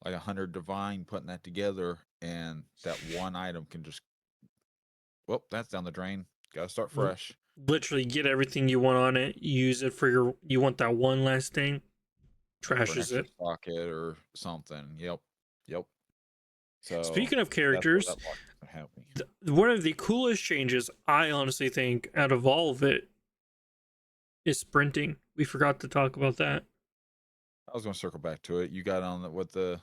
like 100 divine putting that together, and that one item can just, well, that's down the drain. Gotta start fresh. Literally get everything you want on it, use it for you want that one last thing, Yeah, for an trashes extra it. socket or something. Yep. So Speaking of that's where characters, that lock can help me. one of the coolest changes I honestly think out of all of it is sprinting. We forgot to talk about that. I was gonna circle back to it. You got on with the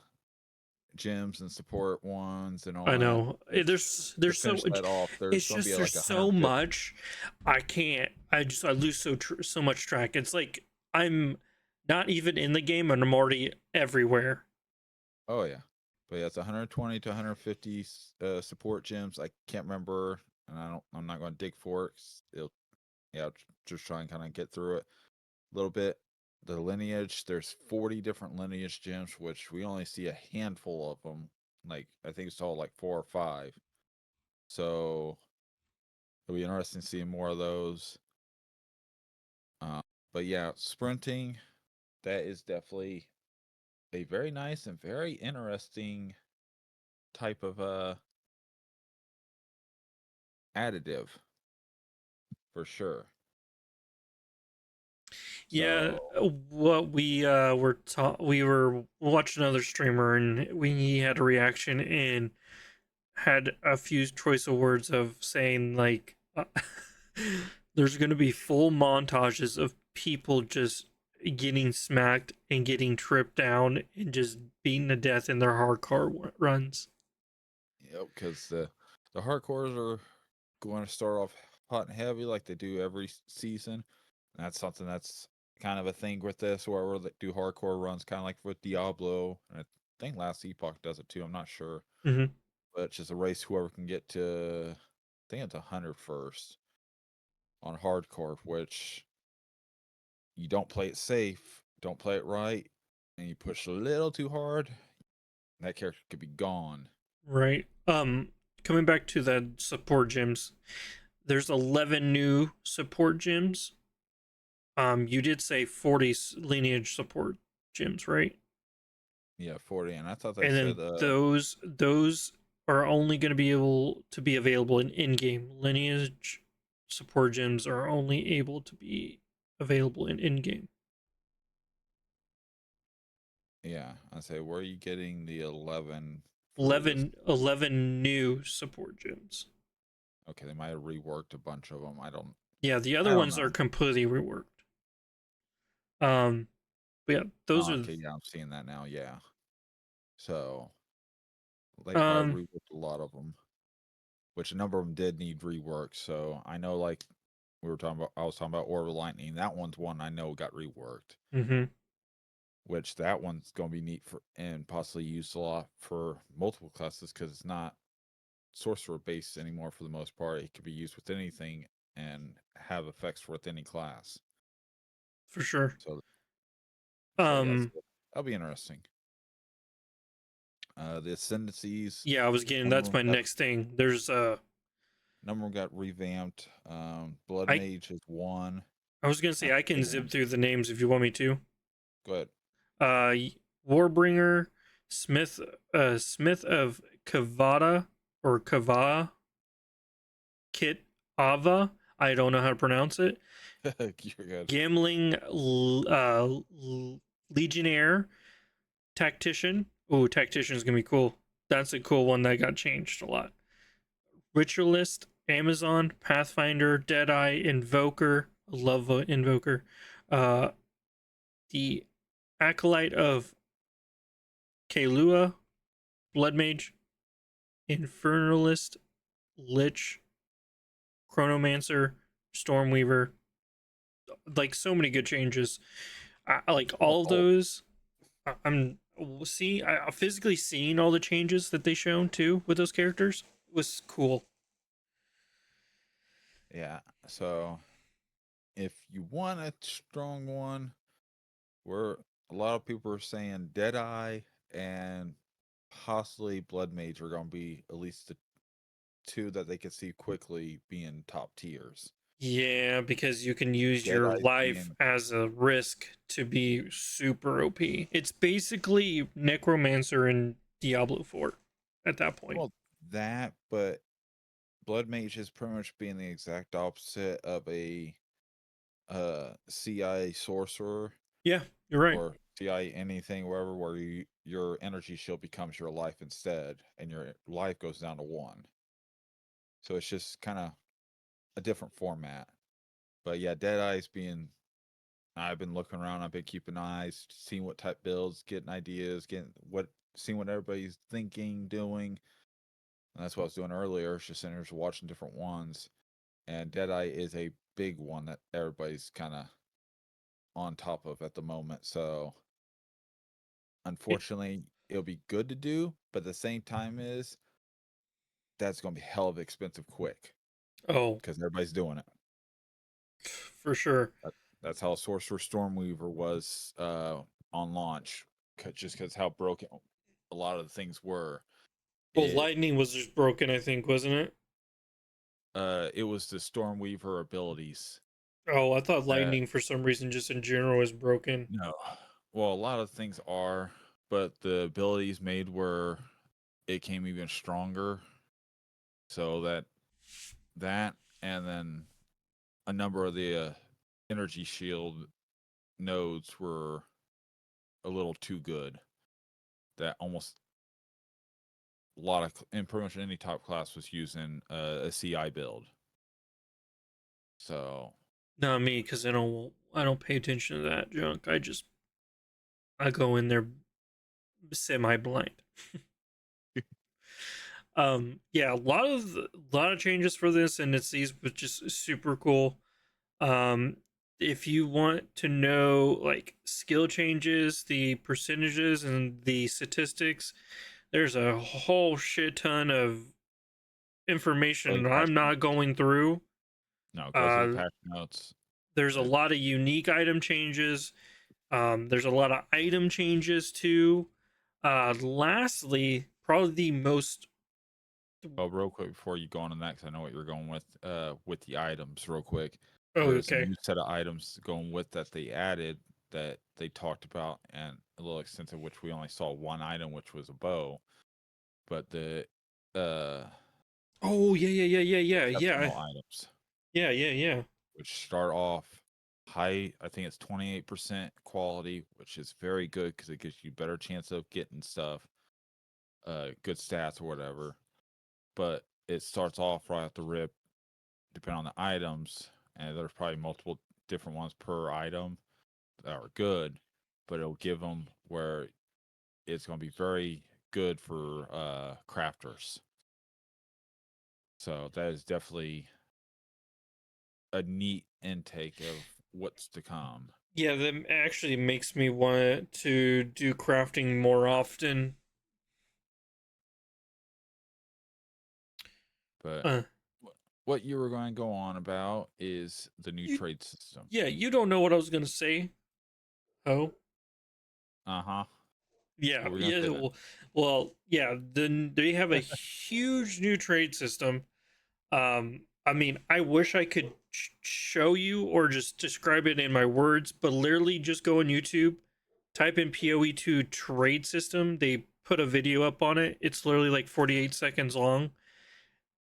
gyms and support ones and all I that. know. Which, to There's so finish that off, there's it's gonna be just there's like so 150. much I can't. I lose so much track. It's like I'm not even in the game and I'm already everywhere. Oh yeah, but yeah, it's 120 to 150 support gyms. I can't remember, and I'm not going to dig for it. It'll, yeah, just try and kind of get through it a little bit. The lineage, there's 40 different lineage gyms, which we only see a handful of them. Like I think it's all like 4 or 5. So it'll be interesting seeing more of those. Uh, but yeah, sprinting, that is definitely a very nice and very interesting type of additive for sure. Yeah, So what we were watching another streamer and we had a reaction and had a few choice of words of saying like there's going to be full montages of people just getting smacked and getting tripped down and just beaten to death in their hardcore runs. yep, because the hardcores are going to start off hot and heavy like they do every season. And that's something that's kind of a thing with this, where we'll do hardcore runs, kind of like with Diablo. And I think Last Epoch does it too. I'm not sure, Mm-hmm. but it's just a race. Whoever can get to, I think it's 100 first on hardcore, which you don't play it safe, don't play it right, and you push a little too hard, that character could be gone. Right. Coming back to the support gyms, there's 11 new support gyms. You did say 40 lineage support gyms, right? Yeah, 40. And I thought they And said, then those are only going to be able to be available in game. Lineage support gyms are only able to be available in game. yeah, I say, where are you getting the 11 for this? 11 new support gyms. Okay, they might have reworked a bunch of them. Yeah, the I other don't ones know. are completely reworked. But yeah, those Oh, are okay, yeah, I'm seeing that now. Yeah. So they um probably reworked a lot of them, which a number of them did need rework. So I know, like I was talking about Orb of Lightning. That one's one I know got reworked, mhm. which that one's going to be neat for and possibly used a lot for multiple classes because it's not sorcerer based anymore for the most part. It could be used with anything and have effects with any class. For sure. So, yes, Um that'll be interesting. The ascendancies, yeah, I was getting number of that's 'em my got next thing. There's number of 'em got revamped. Blood I Mage is one. I was going to say Not I the can big zip one. through the names if you want me to. Go ahead. Uh Warbringer, Smith Smith of Kavada or Kava, Kit Ava, I don't know how to pronounce it. You're good. Gambling Legionnaire, Tactician. Oh, Tactician is going to be cool. That's a cool one that got changed a lot. Ritualist, Amazon, Pathfinder, Deadeye, Invoker, love Invoker, uh, the Acolyte of Kailua, Blood Mage, Infernalist, Lich, Chronomancer, Stormweaver. Like so many good changes. I like all of Oh, those. I'm physically seeing all the changes that they shown too with those characters was cool. yeah. So if you want a strong one, where a lot of people are saying Deadeye and possibly Blood Mage are going to be at least the two that they could see quickly being top tiers. Yeah, because you can use your Deadeye's life being, as a risk to be super OP. It's basically Necromancer in Diablo 4 at that point. well, that, but Blood Mage is pretty much being the exact opposite of a CI sorcerer Yeah, you're right. or CI anything, wherever, where your energy shield becomes your life instead, and your life goes down to one. So it's just kind of a different format. But yeah, Deadeye's being. I've been looking around. I've been keeping eyes, seeing what type builds, getting ideas, seeing what everybody's thinking, doing. And that's what I was doing earlier. It's just sitting here watching different ones. And Deadeye is a big one that everybody's kind of on top of at the moment. So It, unfortunately, it'll be good to do, but at the same time is that's going to be hell of expensive quick oh, because everybody's doing it. for sure. That's how Sorcerer Stormweaver was on launch, just because how broken a lot of the things were. Well, It Lightning was just broken, I think, wasn't it? it was the Stormweaver abilities. Oh, I thought Uh, Lightning for some reason just in general was broken. no, well, a lot of things are, but the abilities made where it came even stronger. So that and then a number of the energy shield nodes were a little too good. That almost a lot of in pretty much any top class was using a CI build. So Not me, because I don't pay attention to that junk. I go in there semi blind. Yeah, a lot of changes for this, and it's these, which is super cool. Um, if you want to know like skill changes, the percentages, and the statistics, there's a whole shit ton of information patch I'm not notes. going through. No, go through the Uh, patch notes. there's a lot of unique item changes. There's a lot of item changes too. Lastly, probably the most. Oh, real quick before you go on to the next, I know what you're going with the items. Real quick, Oh, there's a okay. new set of items going with that they added that they talked about, and a little extensive, which we only saw one item, which was a bow, but the uh Oh yeah. exceptional items, Yeah. which start off high. I think it's 28% quality, which is very good because it gives you better chance of getting stuff, good stats or whatever. But it starts off right at the rip, depending on the items, and there's probably multiple different ones per item that are good, but it'll give them where it's going to be very good for crafters. So that is definitely a neat intake of what's to come. Yeah, that actually makes me want to do crafting more often. But Uh, what you were going to go on about is the new you, trade system. yeah, you don't know what I was gonna say. Oh, Uh huh. yeah, What were we going to yeah. say then? Yeah. Then they have a huge new trade system. I mean, I wish I could show you or just describe it in my words, but literally just go on YouTube, type in PoE2 trade system. They put a video up on it. It's literally like 48 seconds long.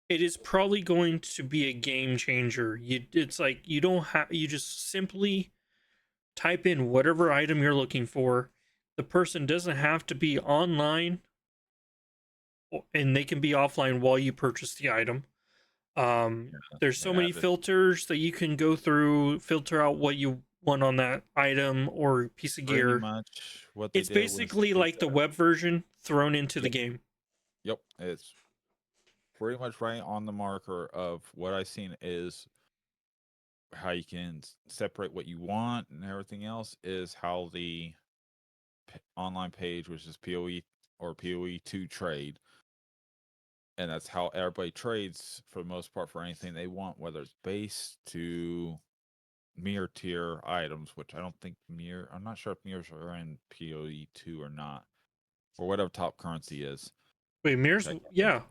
It is probably going to be a game changer. It's like you don't have, you just simply type in whatever item you're looking for. The person doesn't have to be online, and they can be offline while you purchase the item. There's They so many added filters that you can go through, filter out what you want on that item or piece of pretty gear. much what they It's did was basically they like the web version thrown into the yep, game. yep, it's pretty much right on the marker of what I seen is how you can separate what you want and everything else is how the online page, which is PoE or PoE2 trade, and that's how everybody trades for the most part for anything they want, whether it's base to mirror tier items, which I don't think mirror. I'm not sure if mirrors are in PoE2 or not, or whatever top currency is. Wait, Which mirrors? I can't remember. Yeah.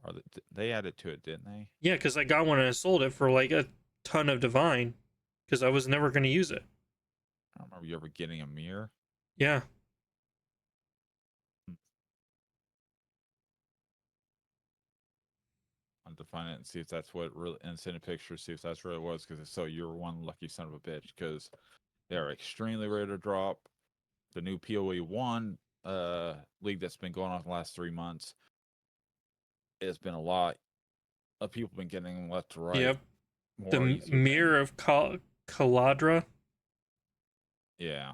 Are they added to it, didn't they? Yeah, because I got one and I sold it for like a ton of divine because I was never going to use it. I don't remember you ever getting a mirror. Yeah. Hmm. I'll define it and see if that's what really, and send a picture, see if that's really was. Because if so, you're one lucky son of a bitch. Because they are extremely rare to drop. The new PoE1 league that's been going on for the last 3 months, it's been a lot of people been getting them left to right Yep. more The easier than mirror of Caladra. yeah.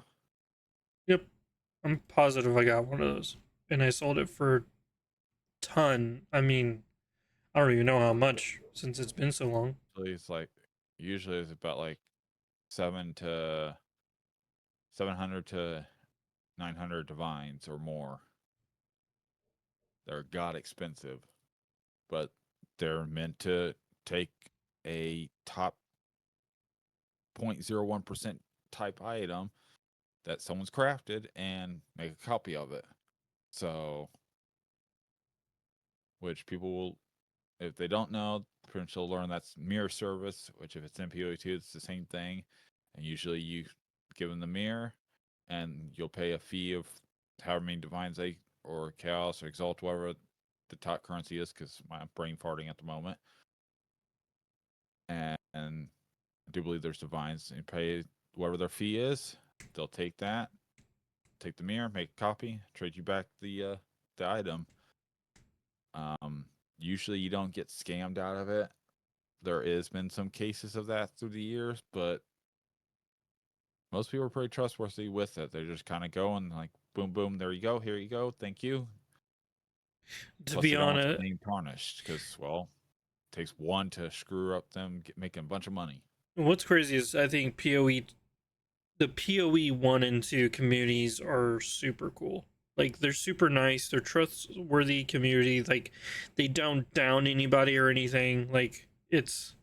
Yep. I'm positive I got one of those. And I sold it for a ton. I mean, I don't even know how much since it's been so long. It's like usually it's about like 700 to 900 divines or more. They're god expensive, but they're meant to take a top 0.01% type item that someone's crafted and make a copy of it. So, which people will, if they don't know, pretty much they'll learn that's mirror service, which if it's in PoE2, it's the same thing. And usually you give them the mirror and you'll pay a fee of however many divines they, or chaos or exalt, whatever the top currency is, because my brain farting at the moment. And I do believe there's divines, and you pay whatever their fee is, they'll take that, take the mirror, make a copy, trade you back the item. Usually you don't get scammed out of it. There has been some cases of that through the years, but most people are pretty trustworthy with it. They're just kind of going like, boom, boom, there you go, here you go, thank you. To Plus, be they don't want honest, their name tarnished because, well, it takes one to screw up them making a bunch of money. what's crazy is I think the PoE 1 and 2 communities are super cool. Like they're super nice, they're trustworthy community. Like they don't down anybody or anything. Like it's,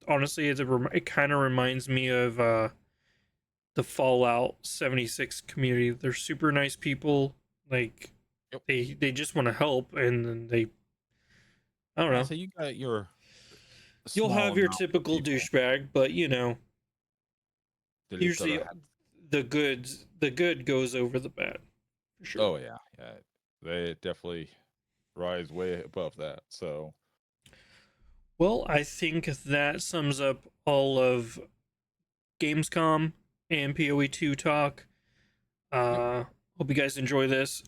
honestly it kind of reminds me of the Fallout 76 community. They're super nice people. Like Yep. they just want to help, and then I don't know. So you got your You'll small have your amount of typical people douchebag, but that just usually gotta have. the good goes over the bad for sure. Oh yeah, yeah. They definitely rise way above that. So Well, I think that sums up all of Gamescom and PoE 2 talk. Hope you guys enjoy this.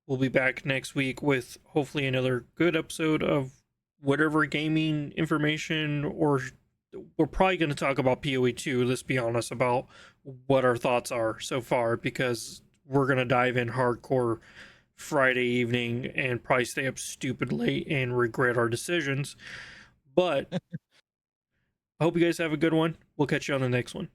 We'll be back next week with hopefully another good episode of whatever gaming information, or we're probably going to talk about PoE 2, let's be honest, about what our thoughts are so far, because we're going to dive in hardcore Friday evening and probably stay up stupid late and regret our decisions. But I hope you guys have a good one. We'll catch you on the next one.